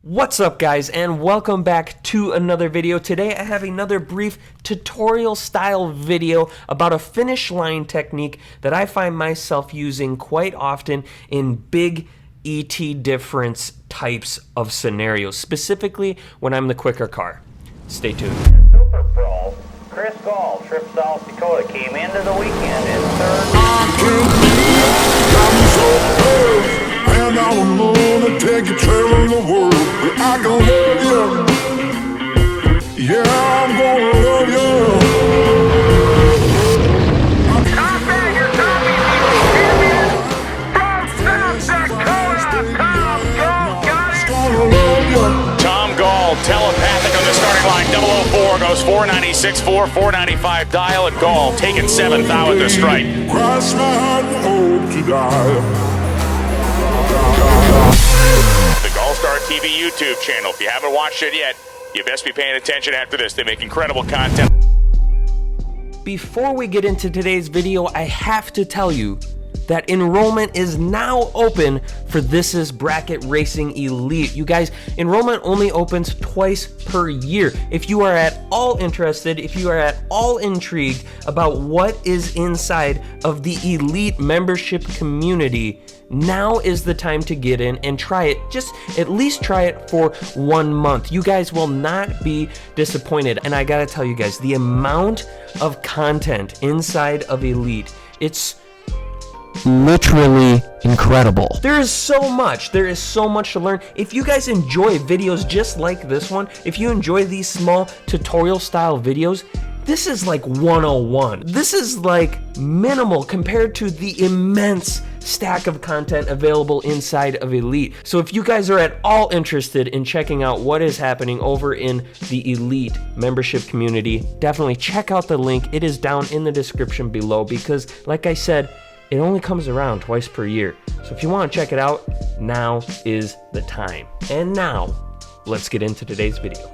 What's up guys, and welcome back to another video. Today I have another brief tutorial style video about a finish line technique that I find myself using quite often in big ET difference types of scenarios, specifically when I'm the quicker car. Stay tuned. Super Pro Chris Gall, Trip South Dakota, came into the weekend in third. And I'm gonna take you traveling the world. I can love you. Yeah, I'm gonna love you. Tom Bagger, Tommy, champion from South Dakota. Tom Gall got it. Gonna love you. Tom Gall, telepathic on the starting line. 004 goes 496, 495 dial at Gall, taking 7th out at the strike. Cross my heart and hope to die. The GallStar TV YouTube channel. If you haven't watched it yet, you best be paying attention after this. They make incredible content. Before we get into today's video, I have to tell you that enrollment is now open for This Is Bracket Racing Elite. You guys, enrollment only opens twice per year. If you are at all interested, if you are at all intrigued about what is inside of the Elite membership community, now is the time to get in and try it. Just at least try it for 1 month. You guys will not be disappointed. And I gotta tell you guys, the amount of content inside of Elite, it's literally incredible. There is so much to learn. If you guys enjoy videos just like this one, if you enjoy these small tutorial style videos, this is like 101. This is like minimal compared to the immense stack of content available inside of Elite. So if you guys are at all interested in checking out what is happening over in the Elite membership community, definitely check out the link. It is down in the description below because, like I said, it only comes around twice per year. So if you want to check it out, now is the time. And now, let's get into today's video.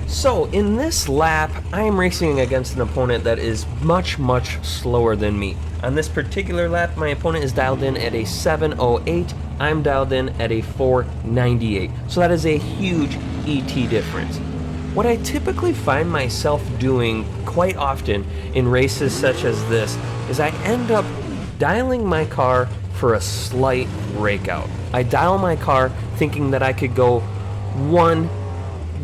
So in this lap, I am racing against an opponent that is much slower than me. On this particular lap, my opponent is dialed in at a 708. I'm dialed in at a 498. So that is a huge ET difference. What I typically find myself doing quite often in races such as this is I end up dialing my car for a slight rakeout. I dial my car thinking that I could go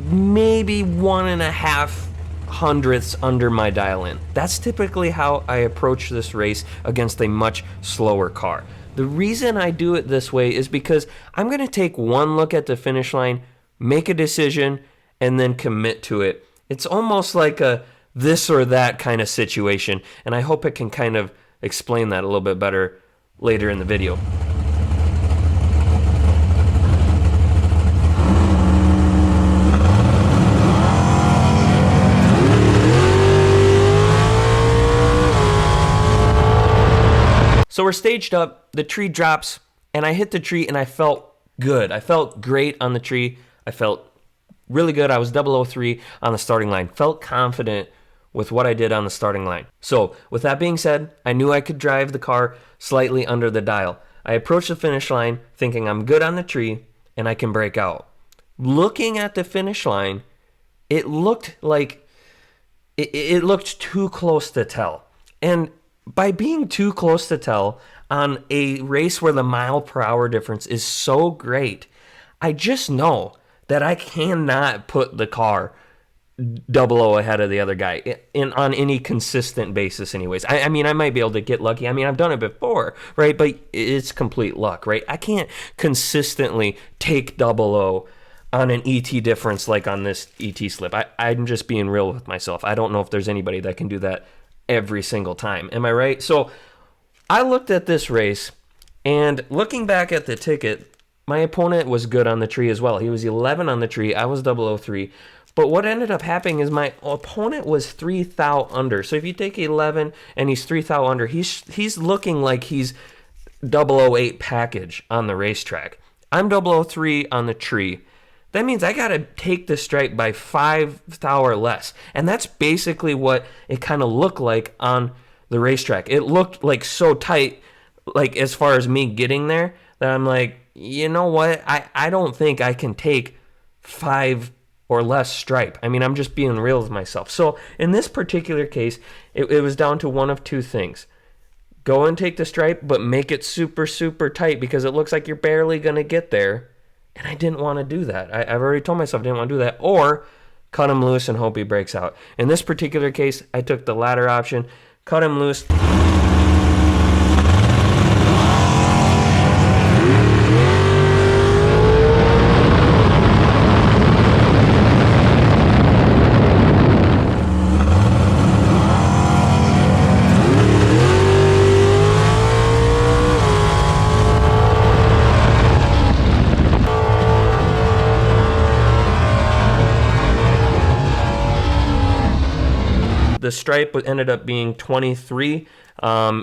maybe 1.5 hundredths under my dial in. That's typically how I approach this race against a much slower car. The reason I do it this way is because I'm going to take one look at the finish line, make a decision, and then commit to it. It's almost like a this or that kind of situation, and I hope it can kind of explain that a little bit better later in the video. So we're staged up, the tree drops, and I hit the tree and I felt good. I felt great on the tree. I felt really good. I was 003 on the starting line. Felt confident with what I did on the starting line. So with that being said, I knew I could drive the car slightly under the dial. I approached the finish line thinking I'm good on the tree and I can break out. Looking at the finish line, it looked like it looked too close to tell. And by being too close to tell on a race where the mile per hour difference is so great, I just know that I cannot put the car 00 ahead of the other guy on any consistent basis anyways. I mean, I might be able to get lucky. I mean, I've done it before, right? But it's complete luck, right? I can't consistently take 00 on an ET difference like on this ET slip. I'm just being real with myself. I don't know if there's anybody that can do that every single time. Am I right? So I looked at this race, and looking back at the ticket, my opponent was good on the tree as well. He was 11 on the tree. I was 003. But what ended up happening is my opponent was 3 thou under. So if you take 11 and he's 3 thou under, he's looking like he's 008 package on the racetrack. I'm 003 on the tree. That means I got to take the stripe by 5 thou or less. And that's basically what it kind of looked like on the racetrack. It looked like so tight, like as far as me getting there, that I'm like, you know what? I don't think I can take 5 or less stripe. I mean, I'm just being real with myself. So in this particular case, it was down to one of two things. Go and take the stripe, but make it super, super tight because it looks like you're barely going to get there. And I didn't want to do that. I've already told myself I didn't want to do that. Or cut him loose and hope he breaks out. In this particular case, I took the latter option. Cut him loose. The stripe ended up being 23.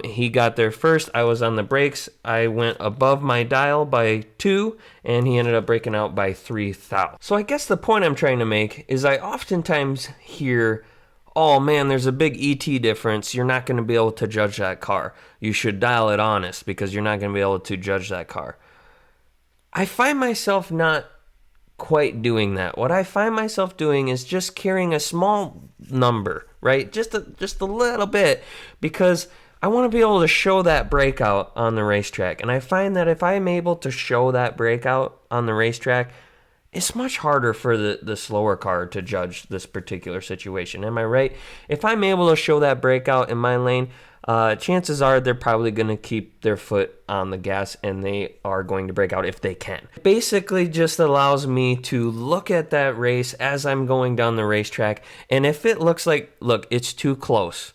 He got there first. I was on the brakes. I went above my dial by 2, and he ended up breaking out by 3 thou. So I guess the point I'm trying to make is I oftentimes hear, oh man, there's a big ET difference. You're not going to be able to judge that car. You should dial it honest because you're not going to be able to judge that car. I find myself not quite doing that. What I find myself doing is just carrying a small number, right? Just a little bit, because I want to be able to show that breakout on the racetrack. And I find that if I'm able to show that breakout on the racetrack, it's much harder for the slower car to judge this particular situation. Am I right? If I'm able to show that breakout in my lane, chances are they're probably going to keep their foot on the gas and they are going to break out if they can. It basically just allows me to look at that race as I'm going down the racetrack, and if it looks like, look, it's too close,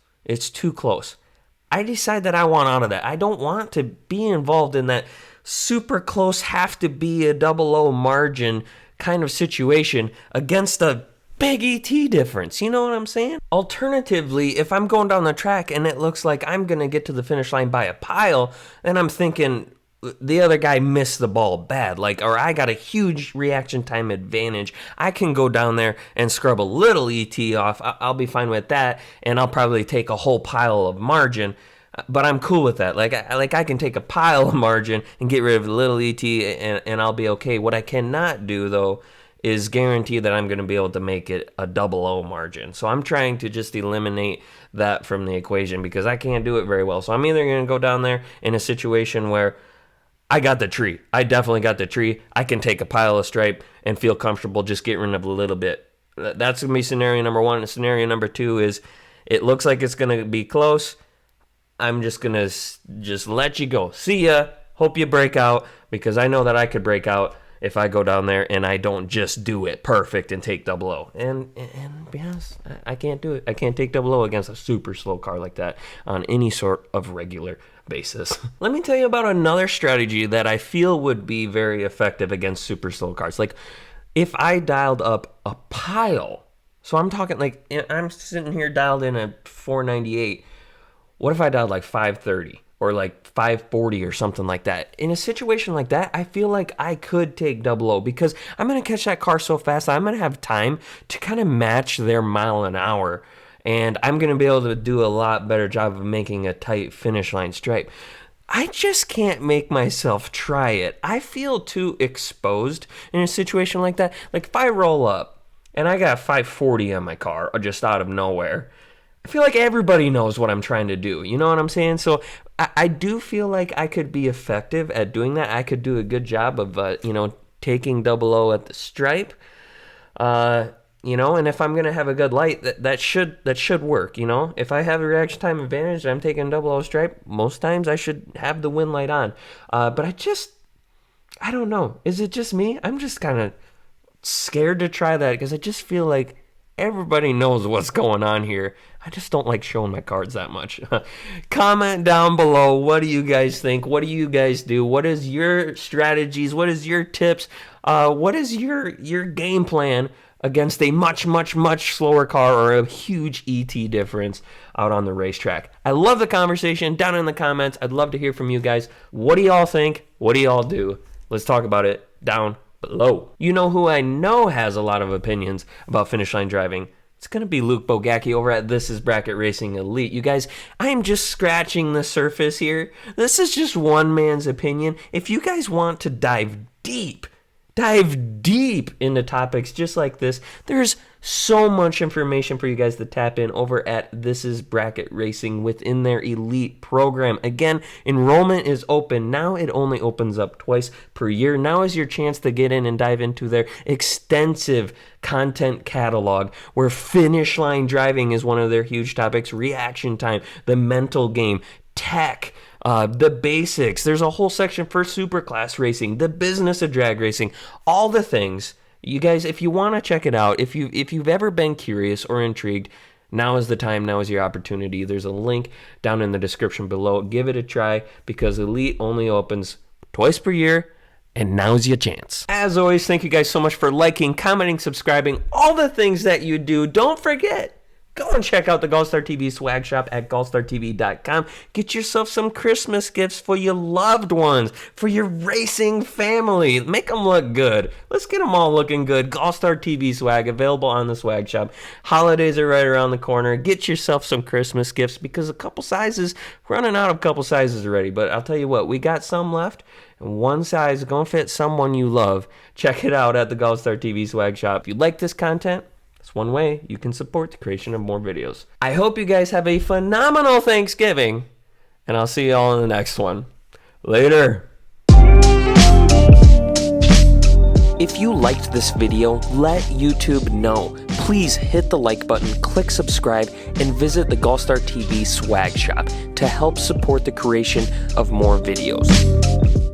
I decide that I want out of that. I don't want to be involved in that super close, have to be a 00 margin kind of situation against a big ET difference. You know what I'm saying? Alternatively, if I'm going down the track and it looks like I'm going to get to the finish line by a pile, then I'm thinking the other guy missed the ball bad, or I got a huge reaction time advantage. I can go down there and scrub a little ET off. I'll be fine with that, and I'll probably take a whole pile of margin. But I'm cool with that. I can take a pile of margin and get rid of a little ET, and I'll be okay. What I cannot do, though, is guarantee that I'm going to be able to make it a 00 margin. So I'm trying to just eliminate that from the equation because I can't do it very well. So I'm either going to go down there in a situation where I got the tree. I definitely got the tree. I can take a pile of stripe and feel comfortable just getting rid of a little bit. That's going to be scenario number 1. And scenario number 2 is it looks like it's going to be close. I'm just going to just let you go. See ya. Hope you break out, because I know that I could break out if I go down there and I don't just do it perfect and take 00. And to be honest, I can't do it. I can't take 00 against a super slow car like that on any sort of regular basis. Let me tell you about another strategy that I feel would be very effective against super slow cars. If I dialed up a pile, so I'm talking I'm sitting here dialed in at 498. What if I dialed 530 or 540 or something like that? In a situation like that, I feel like I could take 00 because I'm going to catch that car so fast. I'm going to have time to kind of match their mile an hour, and I'm going to be able to do a lot better job of making a tight finish line stripe. I just can't make myself try it. I feel too exposed in a situation like that. If I roll up and I got 540 on my car just out of nowhere, I feel like everybody knows what I'm trying to do. You know what I'm saying? So I do feel like I could be effective at doing that. I could do a good job of, taking 00 at the stripe. And if I'm going to have a good light, that should work. If I have a reaction time advantage and I'm taking 00 stripe, most times I should have the win light on. But I don't know. Is it just me? I'm just kind of scared to try that because I just feel like Everybody knows what's going on here. I just don't like showing my cards that much. Comment down below. What do you guys think? What do you guys do? What is your strategies? What is your tips? What is your game plan against a much slower car or a huge ET difference out on the racetrack? I love the conversation down in the comments. I'd love to hear from you guys. What do y'all think? What do y'all do? Let's talk about it down below. You know who I know has a lot of opinions about finish line driving? It's going to be Luke Bogacki over at This Is Bracket Racing Elite. You guys, I am just scratching the surface here. This is just one man's opinion. If you guys want to dive deep into topics just like this, there's so much information for you guys to tap in over at This Is Bracket Racing within their elite program. Again, enrollment is open. Now it only opens up twice per year. Now is your chance to get in and dive into their extensive content catalog where finish line driving is one of their huge topics, reaction time, the mental game, tech, the basics. There's a whole section for superclass racing, the business of drag racing, all the things. You guys, if you want to check it out, if you've ever been curious or intrigued, now is the time, now is your opportunity. There's a link down in the description below. Give it a try because Elite only opens twice per year, and now's your chance. As always, thank you guys so much for liking, commenting, subscribing, all the things that you do. Don't forget, go and check out the GallStar TV swag shop at gallstartv.com. Get yourself some Christmas gifts for your loved ones, for your racing family. Make them look good. Let's get them all looking good. GallStar TV swag available on the swag shop. Holidays are right around the corner. Get yourself some Christmas gifts because running out of a couple sizes already. But I'll tell you what, we got some left. And one size is going to fit someone you love. Check it out at the GallStar TV swag shop. If you like this content, it's one way you can support the creation of more videos. I hope you guys have a phenomenal Thanksgiving, and I'll see you all in the next one. Later. If you liked this video, let YouTube know. Please hit the like button, click subscribe, and visit the GallStar TV swag shop to help support the creation of more videos.